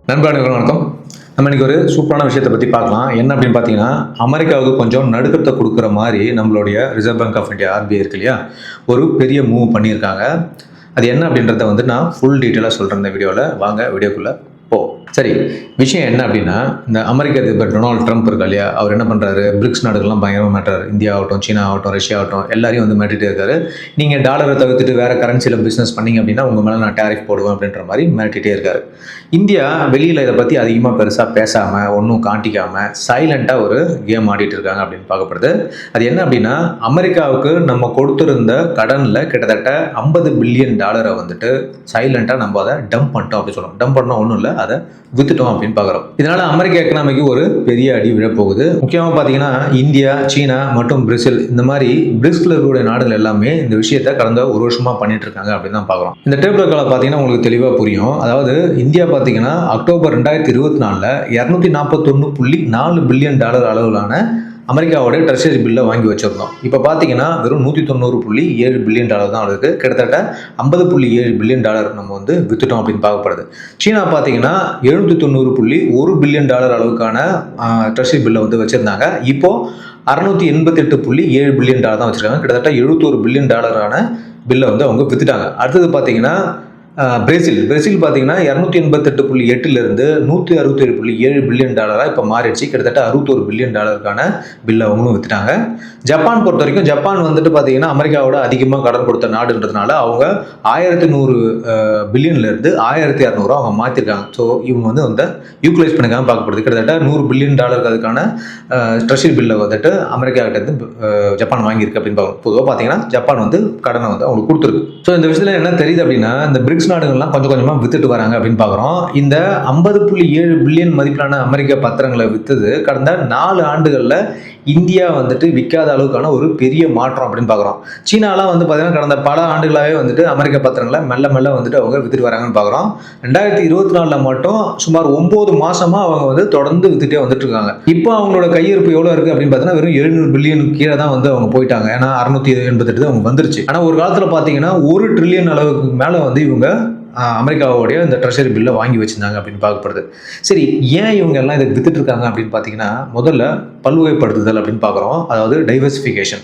நண்பர்களுக்கு வணக்கம். நம்ம இன்னைக்கு ஒரு சூப்பரான விஷயத்தை பற்றி பார்க்கலாம். என்ன அப்படின்னு பார்த்தீங்கன்னா, அமெரிக்காவுக்கு கொஞ்சம் நடுக்கத்தை கொடுக்குற மாதிரி நம்மளுடைய reserve bank of India RBI இருக்கு இல்லையா, ஒரு பெரிய மூவ் பண்ணியிருக்காங்க. அது என்ன அப்படின்றத நான் ஃபுல் டீட்டெயிலாக சொல்கிறேன் இந்த வீடியோவில். வாங்க வீடியோக்குள்ளே போ. சரி, விஷயம் என்ன அப்படின்னா, இந்த அமெரிக்க அதிபர் டொனால்டு ட்ரம்ப் இருக்கா இல்லையா, அவர் என்ன பண்ணுறாரு, பிரிக்ஸ் நாடுகள்லாம் பயங்கரமாக மாட்டுறாரு. இந்தியா ஆகட்டும், சீனா ஆகட்டும், ரஷ்யா ஆகட்டும், எல்லாரையும் மிரட்டிட்டே இருக்காரு. நீங்கள் டாலரை தவிர்த்துட்டு வேறு கரன்சியில் பிஸ்னஸ் பண்ணீங்க அப்படின்னா உங்கள் மேலே நான் டேரிஃப் போடுவேன் அப்படின்ற மாதிரி மிரட்டிகிட்டே இருக்காரு. இந்தியா வெளியில் இதை பற்றி அதிகமாக பெருசாக பேசாமல் ஒன்றும் காட்டிக்காமல் சைலண்ட்டாக ஒரு கேம் ஆடிட்டு இருக்காங்க அப்படின்னு பார்க்கப்படுது. அது என்ன அப்படின்னா, அமெரிக்காவுக்கு நம்ம கொடுத்துருந்த கடனில் கிட்டத்தட்ட $50 பில்லியன் சைலண்ட்டாக நம்ம அதை டம்ப் பண்ணிட்டோம் அப்படின்னு சொல்லுவோம். டம்ப் பண்ணால் ஒன்றும் இல்லை, அதை வித்துட்டோம் அப்படின்னு பார்க்குறோம். இதனால் அமெரிக்க எக்கனாமிக்கு ஒரு பெரிய அடி விழப்போகுது. முக்கியமாக பார்த்தீங்கன்னா, இந்தியா, சீனா மற்றும் பிரேசில் இந்த மாதிரி பிரிக்ஸ்ல இருக்கக்கூடிய நாடுகள் எல்லாமே இந்த விஷயத்தை கடந்த ஒரு வருஷமாக பண்ணிட்டு இருக்காங்க அப்படின்னு தான் பார்க்குறோம். இந்த டேபிள் காலை பார்த்தீங்கன்னா உங்களுக்கு தெளிவாக புரியும். அதாவது இந்தியா பார்த்தீங்கன்னா அக்டோபர் 2024 $241.4 பில்லியன் அளவிலான அமெரிக்காவோட ட்ரெஷரி பில்லை வாங்கி வச்சிருந்தோம். இப்போ பார்த்தீங்கன்னா வெறும் $190.7 பில்லியன் தான் இருக்குது. கிட்டத்தட்ட $50.7 பில்லியன் நம்ம வித்துட்டோம் அப்படின்னு பார்க்கப்படுது. சீனா பார்த்தீங்கன்னா $790.1 பில்லியன் அளவுக்கான ட்ரெஷரி பில்லை வச்சிருந்தாங்க. இப்போ $688.7 பில்லியன் தான் வச்சிருக்காங்க. கிட்டத்தட்ட $71 பில்லியன் பில்லை அவங்க வித்துட்டாங்க. அடுத்தது பார்த்தீங்கன்னா பிரேசில் பார்த்தீங்கன்னா 288.8 $167.7 பில்லியன் இப்போ மாறிடுச்சு. கிட்டத்தட்ட $61 பில்லியன் பில்லை அவங்களும் வித்துட்டாங்க. ஜப்பான் பொறுத்த வரைக்கும் ஜப்பான் பார்த்தீங்கன்னா அமெரிக்காவோட அதிகமாக கடன் கொடுத்த நாடுன்றதுனால அவங்க 1100 பில்லியன்லேருந்து 1200 அவங்க மாற்றிருக்காங்க. ஸோ இவங்க யூட்டிலைஸ் பண்ணிக்காம பார்க்கப்படுது. கிட்டத்தட்ட $100 பில்லியன் அதுக்கான ட்ரெஷரி பில்லை அமெரிக்கா கிட்ட ஜப்பான் வாங்கியிருக்கு அப்படின்னு பார்க்கணும். பொதுவாக பார்த்தீங்கன்னா ஜப்பான் கடனை அவங்களுக்கு கொடுத்துருக்கு. ஸோ இந்த விஷயத்தில் என்ன தெரியுது அப்படின்னா, இந்த பிரிக்ஸ் நாடுகள்லாம் கொஞ்சம் கொஞ்சமாக வித்துட்டு வராங்க அப்படின்னு பார்க்குறோம். இந்த 50.7 பில்லியன் மதிப்பிலான அமெரிக்க பத்திரங்களை வித்தது கடந்த 4 ஆண்டுகளில் இந்தியா விற்காத அளவுக்கான ஒரு பெரிய மாற்றம் அப்படின்னு பார்க்குறோம். சீனாலாம் பார்த்தீங்கன்னா கடந்த பல ஆண்டுகளாகவே அமெரிக்க பத்திரங்களை மெல்ல மெல்ல அவங்க வித்துட்டு வராங்கன்னு பார்க்குறோம். 2024 மட்டும் சுமார் 9 மாசமா அவங்க தொடர்ந்து வித்துட்டே வந்துட்டு இருக்காங்க. இப்போ அவங்களோட கையிருப்பு எவ்வளோ இருக்குது அப்படின்னு பார்த்தீங்கன்னா வெறும் 700 பில்லியன் கீழே தான் அவங்க போயிட்டாங்க. ஏன்னா 688 அவங்க வந்துருச்சு. ஆனால் ஒரு காலத்தில் பார்த்தீங்கன்னா 1 ட்ரில்லியன் அளவுக்கு மேலே இவங்க அமெரிக்காவோடைய இந்த ட்ரெஷரி பில்லை வாங்கி வச்சிருந்தாங்க அப்படின்னு பார்க்கப்படுது. சரி, ஏன் இவங்க எல்லாம் இதை வித்துட்டு இருக்காங்க அப்படின்னு பார்த்தீங்கன்னா, முதல்ல பல்வகைப்படுத்துதல் அப்படின்னு பார்க்குறோம். அதாவது டைவர்சிஃபிகேஷன்.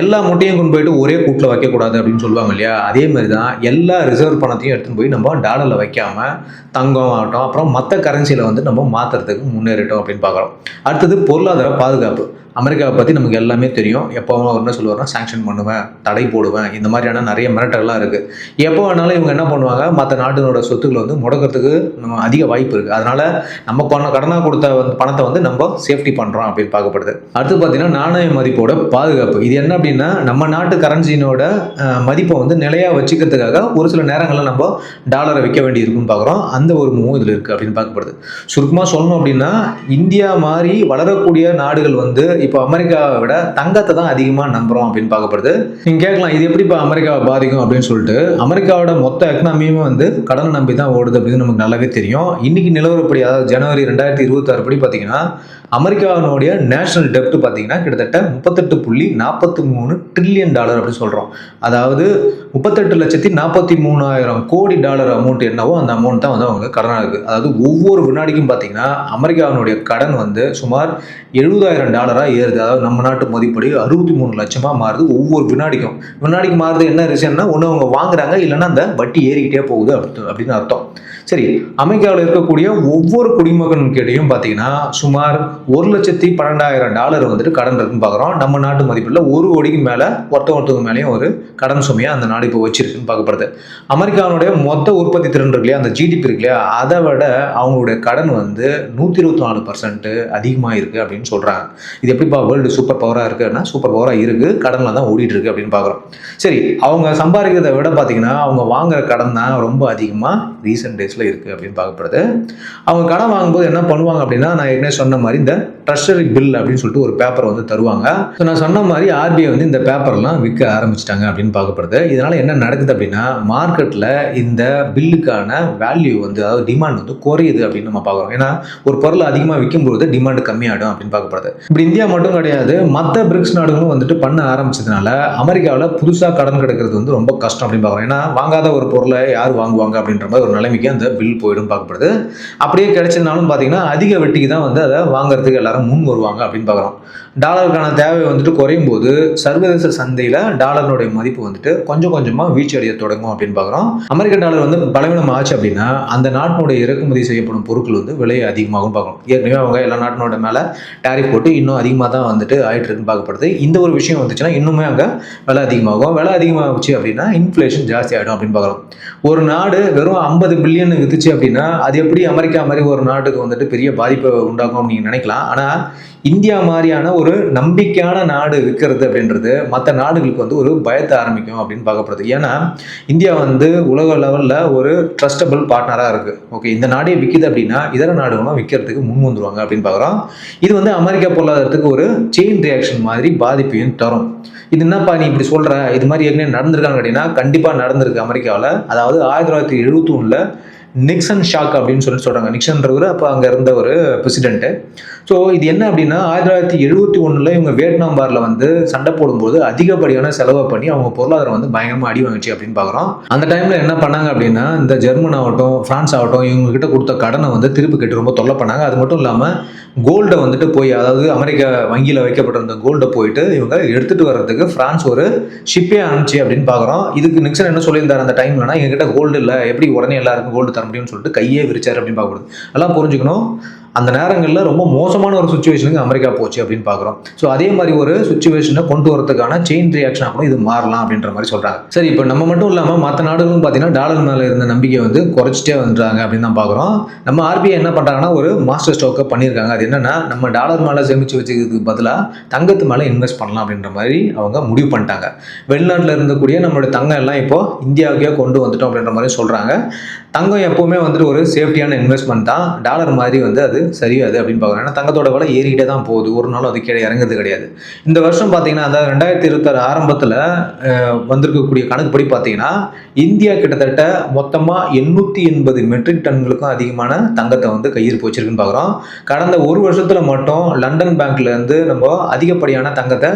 எல்லா முட்டையும் கொண்டு போயிட்டு ஒரே கூட்டில் வைக்கக்கூடாது அப்படின்னு சொல்லுவாங்க இல்லையா, அதே மாதிரி தான் எல்லா ரிசர்வ் பணத்தையும் எடுத்துன்னு போய் நம்ம டாலரில் வைக்காமல் தங்கம் ஆகட்டும் அப்புறம் மற்ற கரன்சியில் நம்ம மாற்றுறதுக்கு முன்னேறிட்டோம் அப்படின்னு பார்க்குறோம். அடுத்தது பொருளாதார பாதுகாப்பு. அமெரிக்காவை பற்றி நமக்கு எல்லாமே தெரியும். எப்போ அவர் என்ன சொல்லுவார்னா, சாங்ஷன் பண்ணுவேன், தடை போடுவேன், இந்த மாதிரியான நிறைய மிரட்டல்லாம் இருக்குது. எப்போ வேணாலும் இவங்க என்ன பண்ணுவாங்க, மற்ற நாட்டினோட சொத்துக்களை முடக்கிறதுக்கு நம்ம அதிக வாய்ப்பு இருக்குது. அதனால் நம்ம கடனாக கொடுத்த பணத்தை நம்ம சேஃப்டி பண்ணுறோம் அப்படின்னு பார்க்கப்படுது. அடுத்து பார்த்தீங்கன்னா நாணய மதிப்போட பாதுகாப்பு. இது என்ன அப்படின்னா, நம்ம நாட்டு கரன்சியினோட மதிப்பை நிலையாக வச்சுக்கிறதுக்காக ஒரு சில நேரங்களில் நம்ம டாலரை விற்க வேண்டி இருக்குன்னு பார்க்குறோம். அந்த ஒரு மூவ் இதில் இருக்குது அப்படின்னு பார்க்கப்படுது. சுருக்கமாக சொல்லணும் அப்படின்னா, இந்தியா மாதிரி வளரக்கூடிய நாடுகள் இப்போ அமெரிக்காவை விட தங்கத்தை தான் அதிகமாக நம்புறோம் அப்படின்னு பார்க்கப்படுது. நீங்கள் கேட்கலாம், இது எப்படி இப்போ அமெரிக்காவை பாதிக்கும் அப்படின்னு சொல்லிட்டு. அமெரிக்காவோட மொத்த எக்கனாமியுமே கடனை நம்பி தான் ஓடுது அப்படின்னு நமக்கு நல்லாவே தெரியும். இன்னைக்கு நிலவரப்படி, அதாவது ஜனவரி 2026 படி பார்த்தீங்கன்னா அமெரிக்காவினுடைய நேஷனல் டெப்ட் பார்த்தீங்கன்னா கிட்டத்தட்ட $38.43 ட்ரில்லியன் அப்படின்னு சொல்கிறோம். அதாவது 38,43,000 கோடி அமௌண்ட் என்னவோ அந்த அமௌண்ட் தான் அவங்க கடனாக இருக்குது. அதாவது ஒவ்வொரு வினாடிக்கும் பார்த்தீங்கன்னா அமெரிக்காவினுடைய கடன் சுமார் $70,000 ஏறுது. அதாவது நம்ம நாட்டு மதிப்படி 63 லட்சமாக மாறுது ஒவ்வொரு வினாடிக்கு மாறுது. என்ன ரீசன்னா, ஒன்று அவங்க வாங்குறாங்க, இல்லைன்னா அந்த வட்டி ஏறிக்கிட்டே போகுது அப்படின்னு அர்த்தம். சரி, அமெரிக்காவில் இருக்கக்கூடிய ஒவ்வொரு குடிமகன் கிட்டையும் பார்த்தீங்கன்னா சுமார் $1,12,000 கடன் இருக்குன்னு பார்க்குறோம். நம்ம நாட்டு மதிப்பில் 1 கோடிக்கு மேலே ஒருத்தவங்க மேலேயும் ஒரு கடன் சுமையாக அந்த நாடு இப்போ வச்சிருக்குன்னு பார்க்கப்படுது. அமெரிக்காவுடைய மொத்த உற்பத்தி திறன் இருக்கு இல்லையா, அந்த ஜிடிபி இருக்கு இல்லையா, அதை விட அவங்களுடைய கடன் 124% அதிகமாக இருக்குது அப்படின்னு சொல்கிறாங்க. இது எப்படிப்பா வேர்ல்டு சூப்பர் பவராக இருக்குன்னா, சூப்பர் பவராக இருக்குது, கடனில் தான் ஓடிட்டு இருக்கு அப்படின்னு பார்க்குறோம். சரி, அவங்க சம்பாதிக்கிறத விட பார்த்தீங்கன்னா அவங்க வாங்குற கடன் தான் ரொம்ப அதிகமாக ரீசெண்ட் டேஸில் இருக்குது அப்படின்னு பார்க்கப்படுது. அவங்க கடன் வாங்கும்போது என்ன பண்ணுவாங்க அப்படின்னா, நான் ஏற்கனவே சொன்ன மாதிரி இந்த ட்ரெஷரி பில் அப்படின்னு சொல்லிட்டு ஒரு பேப்பர் வந்து தருவாங்க. ஸோ நான் சொன்ன மாதிரி ஆர்பிஐ வந்து இந்த பேப்பர்லாம் விற்க ஆரம்பிச்சிட்டாங்க அப்படின்னு பார்க்கப்படுது. இதனால என்ன நடக்குது அப்படின்னா மார்க்கெட்டில் இந்த பில்லுக்கான வேல்யூ வந்து அதாவது டிமாண்ட் வந்து குறையுது அப்படின்னு நம்ம பார்க்குறோம். ஏன்னா ஒரு பொருள் அதிகமாக விற்கும்போது டிமாண்ட் கம்மியாகிடும் அப்படின்னு பார்க்கப்படுது. இப்படி இந்தியா மட்டும் கிடையாது, மற்ற பிரிக்ஸ் நாடுகளும் வந்துட்டு பண்ண ஆரம்பிச்சதுனால அமெரிக்காவில் புதுசாக கடன் கிடைக்கிறது வந்து ரொம்ப கஷ்டம் அப்படின்னு பார்க்குறோம். ஏன்னா வாங்காத ஒரு பொருளை யார் வாங்குவாங்க அப்படின்ற மாதிரி ஒரு நிலைமைக்கு அந்த பில் போயிடும் பார்க்கப்படுது. அப்படியே கிடைச்சதுனாலும் பார்த்தீங்கன்னா அதிக வட்டிக்கு தான் வந்து அதை வாங்குறதுக்கு எல்லாரும் முன் வருவாங்க அப்படின்னு பார்க்குறோம். டாலருக்கான தேவை வந்துட்டு குறையும் போது சர்வதேச சந்தையில் டாலருடைய மதிப்பு வந்துட்டு கொஞ்சம் கொஞ்சமாக வீழ்ச்சி அடைய தொடங்கும் அப்படின்னு பார்க்குறோம். அமெரிக்க டாலர் வந்து பலவீனம் ஆச்சு அப்படின்னா அந்த நாட்டினுடைய இறக்குமதி செய்யப்படும் பொருட்கள் வந்து விலை அதிகமாகும் பார்க்கணும். ஏற்கனவே அவங்க எல்லா நாட்டினோட மேலே டேரிஃப் போட்டு இன்னும் அதிகமாக தான் வந்துட்டு ஆயிட்டு இருக்குன்னு பார்க்கப்படுது. இந்த ஒரு விஷயம் வந்துச்சுன்னா இன்னுமே அங்கே விலை அதிகமாகும். விலை அதிகமாகச்சு அப்படின்னா இன்ஃப்ளேஷன் ஜாஸ்தி ஆகிடும் அப்படின்னு பார்க்குறோம். ஒரு நாடு வெறும் 50 பில்லியன் வித்துச்சு அப்படின்னா அது எப்படி அமெரிக்கா மாதிரி ஒரு நாட்டுக்கு வந்துட்டு பெரிய பாதிப்பை உண்டாகும் அப்படின்னு நினைக்கலாம். ஆனால் இந்தியா மாதிரியான ஒரு நம்பிக்கையான நாடு விற்கிறது அப்படின்றது மற்ற நாடுகளுக்கு வந்து ஒரு பயத்தை ஆரம்பிக்கும் அப்படின்னு பார்க்கப்படுது. ஏன்னா இந்தியா வந்து உலக லெவலில் ஒரு ட்ரஸ்டபிள் பார்ட்னராக இருக்குது. ஓகே, இந்த நாடே விற்கிது அப்படின்னா இதர நாடுகளும் விற்கிறதுக்கு முன் வந்துருவாங்க அப்படின்னு பார்க்குறோம். இது வந்து அமெரிக்கா பொருளாதாரத்துக்கு ஒரு செயின் ரியாக்ஷன் மாதிரி பாதிப்பையும் தரும். இது என்னப்பா நீ இப்படி சொல்கிற, இது மாதிரி ஏற்கனவே நடந்திருக்காங்க அப்படின்னா கண்டிப்பாக நடந்திருக்கு அமெரிக்காவில். அதாவது 1971 நிக்சன் ஷாக் அப்படின்னு சொல்கிறாங்க. நிக்சன்றவர் அப்போ அங்கே இருந்த ஒரு பிரசிடென்ட்டு. ஸோ இது என்ன அப்படின்னா 1971 இவங்க வியட்நாம் வாரில் வந்து சண்டை போடும்போது அதிகப்படியான செலவை பண்ணி அவங்க பொருளாதாரம் வந்து பயங்கரமாக அடி வாங்கிச்சு அப்படின்னு பார்க்குறோம். அந்த டைமில் என்ன பண்ணாங்க அப்படின்னா இந்த ஜெர்மன் ஆகட்டும் ஃப்ரான்ஸ் ஆகட்டும் இவங்க கிட்ட கொடுத்த கடனை வந்து திருப்பி கட்டி ரொம்ப தொல்லை பண்ணாங்க. அது மட்டும் இல்லாமல் கோல்டை வந்துட்டு போய் அதாவது அமெரிக்கா வங்கியில் வைக்கப்பட்டிருந்த கோல்டை போயிட்டு இவங்க எடுத்துகிட்டு வர்றதுக்கு ஃப்ரான்ஸ் ஒரு ஷிப்பே அனுப்பிச்சு அப்படின்னு பார்க்குறோம். இதுக்கு நிக்சன் என்ன சொல்லியிருந்தார் அந்த டைம்லனா எங்ககிட்ட கோல்டு இல்லை, எப்படி உடனே எல்லாருக்கும் கோல்டு தர முடியும்னு சொல்லிட்டு கையே விரிச்சார் அப்படின்னு பார்க்கப்படுது. எல்லாம் புரிஞ்சுக்கணும், அந்த நேரங்களில் ரொம்ப மோசமான ஒரு சுச்சுவேஷனுக்கு அமெரிக்கா போச்சு அப்படின்னு பார்க்குறோம். ஸோ அதே மாதிரி ஒரு சுச்சுவேஷனை கொண்டு வரதுக்கான செயின் ரியாக்ஷனாக கூட இது மாறலாம் அப்படின்ற மாதிரி சொல்கிறாங்க. சரி, இப்போ நம்ம மட்டும் இல்லாமல் மற்ற நாடுகளும் பார்த்தீங்கன்னா டாலர் மேலே இருந்த நம்பிக்கை வந்து குறைச்சிட்டே வந்துட்டாங்க அப்படின்னு தான் பார்க்குறோம். நம்ம ஆர்பிஐ என்ன பண்ணுறாங்கன்னா ஒரு மாஸ்டர் ஸ்டாக்கை பண்ணியிருக்காங்க. அது என்னன்னா நம்ம டாலர் மேலே சேமித்து வச்சுக்கிறதுக்கு பதிலாக தங்கத்து மேலே இன்வெஸ்ட் பண்ணலாம் அப்படின்ற மாதிரி அவங்க முடிவு பண்ணிட்டாங்க. வெளிநாட்டில் இருந்தக்கூடிய நம்மளுடைய தங்கம் எல்லாம் இப்போ இந்தியாவுக்கே கொண்டு வந்துட்டோம் அப்படின்ற மாதிரி சொல்கிறாங்க. தங்கம் எப்போவுமே வந்துட்டு ஒரு சேஃப்டியான இன்வெஸ்ட்மெண்ட் தான். டாலர் மாதிரி வந்து அது சரியாது அப்படின்னு பார்க்குறோம். ஏன்னா தங்கத்தோட விலை ஏறிக்கிட்டே தான் போகுது, ஒரு நாள் அது கீழே இறங்குறது கிடையாது. இந்த வருஷம் பார்த்தீங்கன்னா அந்த 2026 ஆரம்பத்தில் வந்திருக்கக்கூடிய கணக்குப்படி பார்த்தீங்கன்னா இந்தியா கிட்டத்தட்ட மொத்தமாக 880 மெட்ரிக் டன்களுக்கும் அதிகமான தங்கத்தை வந்து கையிருப்பு வச்சிருக்குன்னு பார்க்குறோம். கடந்த ஒரு வருஷத்தில் மட்டும் லண்டன் பேங்க்லேருந்து நம்ம அதிகப்படியான தங்கத்தை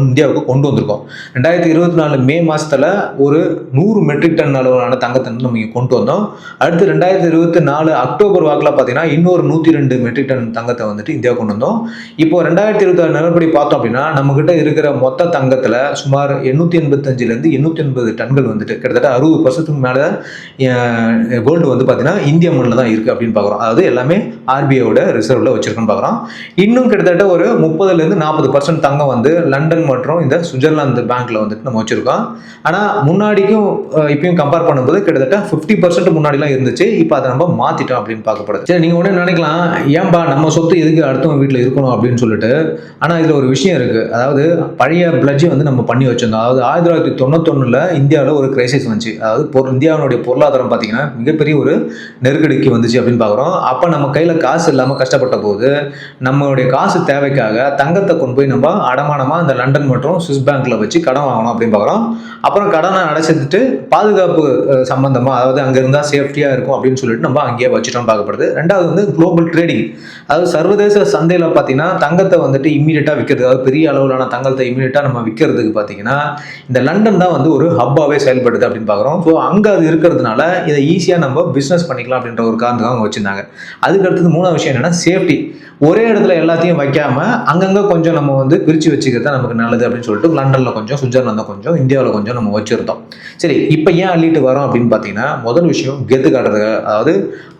இந்தியாவுக்கு கொண்டு வந்திருக்கோம். 2024 மே மாதத்தில் ஒரு 100 மெட்ரிக் டன் அளவிலான தங்கத்தை நம்ம இங்கே கொண்டு வந்தோம். அடுத்து 2024 அக்டோபர் வாக்கில் பார்த்தீங்கன்னா இன்னொரு 102 மெட்ரிக் டன் தங்கத்தை வந்துட்டு இந்தியா கொண்டு வந்தோம். இப்போ 2026 நிலப்படி பார்த்தோம் அப்படின்னா நம்ம கிட்ட இருக்கிற மொத்த தங்கத்தில் சுமார் 885 880 டன்கள் வந்துட்டு கிட்டத்தட்ட 60% மேலே கோல்டு வந்து பார்த்தீங்கன்னா இந்திய மண்ணில் தான் இருக்குது அப்படின்னு பார்க்குறோம். அதாவது எல்லாமே ஆர்பிஐயோட ரிசர்வில் வச்சிருக்கோன்னு பார்க்குறோம். இன்னும் கிட்டத்தட்ட ஒரு 30% தங்கம் வந்து லண்டன் மற்றும் இந்த சுவிட்சர்லாந்து பேங்க்ல வந்துட்டு நம்ம வச்சிருக்கோம். ஆனால் முன்னாடிக்கும் இப்பயும் கம்பேர் பண்ணும்போது கிட்டத்தட்ட 50% முன்னாடிலாம் இருந்துச்சு. இப்போ அதை நம்ம மாற்றிட்டோம் அப்படின்னு பார்க்கப்படுது. சரி, நீங்கள் உடனே நினைக்கலாம் ஏன்பா நம்ம சொத்து எதுக்கு அடுத்தவங்க வீட்டில் இருக்கணும் அப்படின்னு சொல்லிட்டு. ஆனால் இதில் ஒரு விஷயம் இருக்குது. அதாவது பழைய பிளட்ஜை வந்து நம்ம பண்ணி வச்சிருந்தோம். அதாவது 1991 இந்தியாவில் ஒரு கிரைசிஸ் வந்துச்சு. அதாவது இந்தியாவுடைய பொருளாதாரம் பார்த்தீங்கன்னா மிகப்பெரிய ஒரு நெருக்கடிக்கு வந்துச்சு அப்படின்னு பார்க்குறோம். அப்போ நம்ம கையில் காசு இல்லாமல் கஷ்டப்பட்ட போது நம்மளுடைய காசு தேவைக்காக தங்கத்தை கொண்டு போய் நம்ம அடமானமாக இந்த லண்டன் மற்றும் சுவிஸ் பேங்க்கில் வச்சு கடன் வாங்கணும் அப்படின்னு பார்க்குறோம். அப்புறம் கடனை அடைச்சிட்டு பாதுகாப்பு சம்பந்தமாக அதாவது அங்கே இருந்தால் சேஃப்டியாக இருக்கும் அப்படின்னு சொல்லிட்டு நம்ம அங்கேயே வச்சுட்டோம் பார்க்கப்படுது. ரெண்டாவது வந்து குளோபல் ட்ரேடிங். அதாவது சர்வதேச சந்தையில் பார்த்தீங்கன்னா தங்கத்தை வந்துட்டு இம்மீடியட்டாக விற்கிறது, அதாவது பெரிய அளவிலான தங்கத்தை இம்மீடியட்டாக நம்ம விற்கிறதுக்கு பார்த்தீங்கன்னா இந்த லண்டன் தான் வந்து ஒரு ஹப்பாகவே செயல்படுது அப்படின்னு பார்க்குறோம். ஸோ அங்கே அது இருக்கிறதுனால இதை ஈஸியாக நம்ம பிஸ்னஸ் பண்ணிக்கலாம் அப்படின்ற ஒரு காரணத்துக்காக அவங்க வச்சுருந்தாங்க. அதுக்கு அடுத்தது மூணாவது விஷயம் என்னென்னா சேஃப்டி. ஒரே இடத்துல எல்லாத்தையும் வைக்காம அங்கங்கே கொஞ்சம் நம்ம வந்து பிரித்து வச்சுக்கிறது நமக்கு நல்லது அப்படின்னு சொல்லிட்டு லண்டனில் கொஞ்சம், சுவிட்சர்லாந்தில் கொஞ்சம், இந்தியாவில் கொஞ்சம் நம்ம வச்சுருந்தோம். சரி, இப்போ ஏன் அள்ளிட்டு வரோம் அப்படின்னு பார்த்தீங்கன்னா முதல் விஷயம் கெத்து காட்டுறது. அதாவது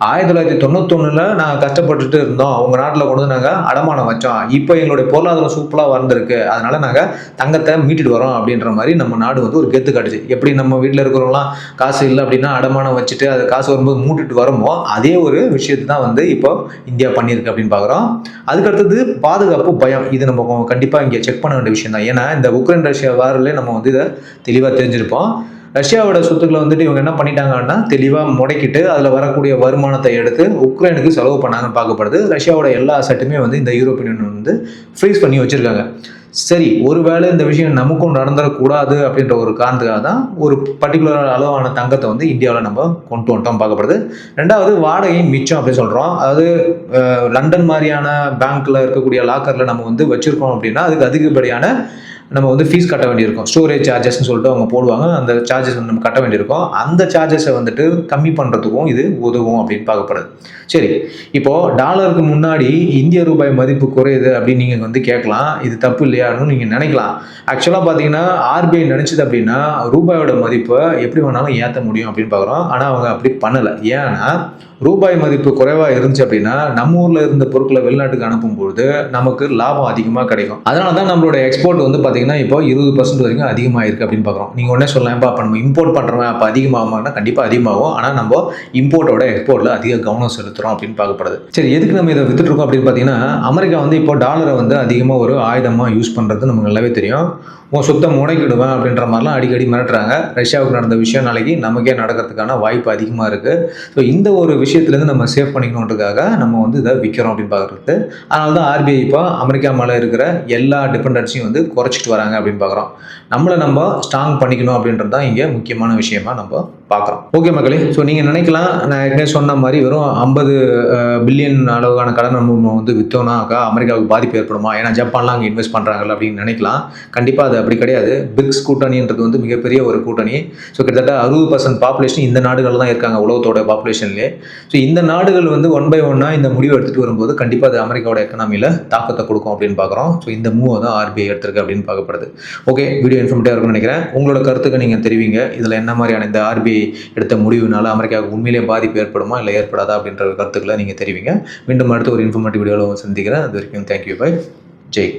1991 நாங்கள் கஷ்டப்பட்டுட்டு இருந்தோம், அவங்க நாட்டில் கொண்டு வந்து நாங்கள் அடமானம் வச்சோம், இப்போ எங்களுடைய பொருளாதாரம் சூப்பராக வந்திருக்கு, அதனால நாங்கள் தங்கத்தை மீட்டுட்டு வரோம் அப்படின்ற மாதிரி நம்ம நாடு வந்து ஒரு கெத்து காட்டுச்சு. எப்படி நம்ம வீட்டில் இருக்கிறவங்களாம் காசு இல்லை அப்படின்னா அடமானம் வச்சுட்டு அது காசு வரும்போது மூட்டுட்டு வரமோ அதே ஒரு விஷயத்தை தான் வந்து இப்போ இந்தியா பண்ணியிருக்கு அப்படின்னு பார்க்குறோம். அதுக்கடுத்தது பாதுகாப்பு பயம். இது நம்ம கண்டிப்பாக இங்கே செக் பண்ண வேண்டிய விஷயம் தான். ஏன்னா இந்த உக்ரைன் ரஷ்யா வாரில் நம்ம வந்து இதை தெளிவாக தெரிஞ்சிருப்போம். ரஷ்யாவோட சொத்துக்களை வந்துட்டு இவங்க என்ன பண்ணிட்டாங்கன்னா தெளிவாக முடக்கிட்டு அதில் வரக்கூடிய வருமானத்தை எடுத்து உக்ரைனுக்கு செலவு பண்ணாங்கன்னு பார்க்கப்படுது. ரஷ்யாவோட எல்லா அசட்டுமே வந்து இந்த யூரோப்பியன் யூனியன் வந்து ஃப்ரீஸ் பண்ணி வச்சிருக்காங்க. சரி, ஒருவேளை இந்த விஷயம் நமக்கும் நடந்துடக்கூடாது அப்படின்ற ஒரு காரணத்துக்காக தான் ஒரு பர்டிகுலர் அளவான தங்கத்தை வந்து இந்தியாவில் நம்ம கொண்டு வந்துட்டோம் பார்க்கப்படுது. ரெண்டாவது வாடகை மிச்சம் அப்படின்னு சொல்கிறோம். அதாவது லண்டன் மாதிரியான பேங்க்கில் இருக்கக்கூடிய லாக்கரில் நம்ம வந்து வச்சுருக்கோம் அப்படின்னா அதுக்கு அதிகப்படியான நம்ம வந்து ஃபீஸ் கட்ட வேண்டியிருக்கும். ஸ்டோரேஜ் சார்ஜஸ்ன்னு சொல்லிட்டு அவங்க போடுவாங்க. அந்த சார்ஜஸ் வந்து நம்ம கட்ட வேண்டியிருக்கும். அந்த சார்ஜஸை வந்துட்டு கம்மி பண்ணுறதுக்கும் இது உதவும் அப்படின்னு பார்க்கப்படுது. சரி, இப்போது டாலருக்கு முன்னாடி இந்திய ரூபாய் மதிப்பு குறையுது அப்படின்னு நீங்கள் வந்து கேட்கலாம். இது தப்பு இல்லையான்னு நீங்கள் நினைக்கலாம். ஆக்சுவலாக பார்த்தீங்கன்னா ஆர்பிஐ நினச்சிது அப்படின்னா ரூபாயோட மதிப்பை எப்படி வேணாலும் ஏற்ற முடியும் அப்படின்னு பார்க்குறோம். ஆனால் அவங்க அப்படி பண்ணலை. ஏன்னா ரூபாய் மதிப்பு குறைவாக இருந்துச்சு அப்படின்னா நம்ம ஊரில் இருந்த பொருட்களை வெளிநாட்டுக்கு அனுப்பும்பொழுது நமக்கு லாபம் அதிகமாக கிடைக்கும். அதனால தான் நம்மளோட எக்ஸ்போர்ட் வந்து பார்த்தீங்கன்னா இப்போ 20% வரைக்கும் அதிகமாக இருக்குது அப்படின்னு பார்க்குறோம். நீங்கள் உடனே சொல்லலாம், அப்போ நம்ம இம்போர்ட் பண்ணுறோம் அப்போ அதிகமாகுமானா கண்டிப்பாக அதிகமாகும். ஆனால் நம்ம இம்போர்ட்டோட எக்ஸ்போர்ட்டில் அதிக கவனம் செலுத்துகிறோம் அப்படின்னு பார்க்கப்படுது. சரி, எதுக்கு நம்ம இதை வித்துட்டு இருக்கோம் அப்படின்னு பார்த்தீங்கன்னா அமெரிக்கா வந்து இப்போ டாலரை வந்து அதிகமாக ஒரு ஆயுதமாக யூஸ் பண்ணுறது நமக்கு நல்லாவே தெரியும். உன் சொத்தை முடக்கிடுவேன் அப்படின்ற மாதிரிலாம் அடிக்கடி மிரட்டுறாங்க. ரஷ்யாவுக்கு நடந்த விஷயம் நாளைக்கு நமக்கே நடக்கிறதுக்கான வாய்ப்பு அதிகமாக இருக்குது. ஸோ இந்த ஒரு விஷயத்துலேருந்து நம்ம சேவ் பண்ணிக்கணுன்றதுக்காக நம்ம வந்து இதை விற்கிறோம் அப்படின்னு பார்க்குறது. அதனால தான் ஆர்பிஐ இப்போ அமெரிக்கா மேலே இருக்கிற எல்லா டிபெண்டன்ஸையும் வந்து குறைச்சிட்டு வராங்க அப்படின்னு பார்க்குறோம். நம்மளை நம்ம ஸ்ட்ராங் பண்ணிக்கணும் அப்படின்றது தான் இங்கே முக்கியமான விஷயமா நம்ம பார்க்குறோம். ஓகே மக்களே, ஸோ நீங்கள் நினைக்கலாம் நான் ஏற்கனவே சொன்ன மாதிரி வெறும் 50 பில்லியன் அளவுக்கான கடன் நம்ம வந்து விற்றோம்னாக்கா அமெரிக்காவுக்கு பாதிப்பு ஏற்படுமா, ஏன்னா ஜப்பான்லாம் அங்கே இன்வெஸ்ட் பண்ணுறாங்கல்ல அப்படின்னு நினைக்கலாம். கண்டிப்பாக அது அப்படி கிடையாது. பிரிக்ஸ் கூட்டணின்றது வந்து மிகப்பெரிய ஒரு கூட்டணி. ஸோ கிட்டத்தட்ட 60% பாப்புலேஷன் இந்த நாடுகள் தான் இருக்காங்க உலகத்தோட பாப்புலேஷன்லேயே. ஸோ இந்த நாடுகள் வந்து ஒன் பை ஒன்னாக இந்த முடிவு எடுத்துகிட்டு வரும்போது கண்டிப்பாக அது அமெரிக்காவோட எக்கனாமியில் தாக்கத்தை கொடுக்கும் அப்படின்னு பார்க்குறோம். ஸோ இந்த மூவை தான் ஆர்பிஐ எடுத்திருக்கு அப்படின்னு பார்க்கப்படுது. ஓகே, வீடியோ இன்ஃபர்மேட்டிவாக இருக்கும்னு நினைக்கிறேன். உங்களோட கருத்துக்கு நீங்கள் தெரிவிங்க. இதில் என்ன மாதிரியான இந்த ஆர்பிஐ எடுத்த முடிவுனால அமெரிக்காவுக்கு உண்மையிலே பாதிப்பு ஏற்படுமா இல்லை ஏற்படாதா அப்படின்ற கருத்துக்களை நீங்கள் தெரிவிங்க. மீண்டும் அடுத்த ஒரு இன்ஃபர்மேட்டிவ் வீடியோவில் சந்திக்கிறேன். அது வரைக்கும் தேங்க்யூ, பை, ஜெய்.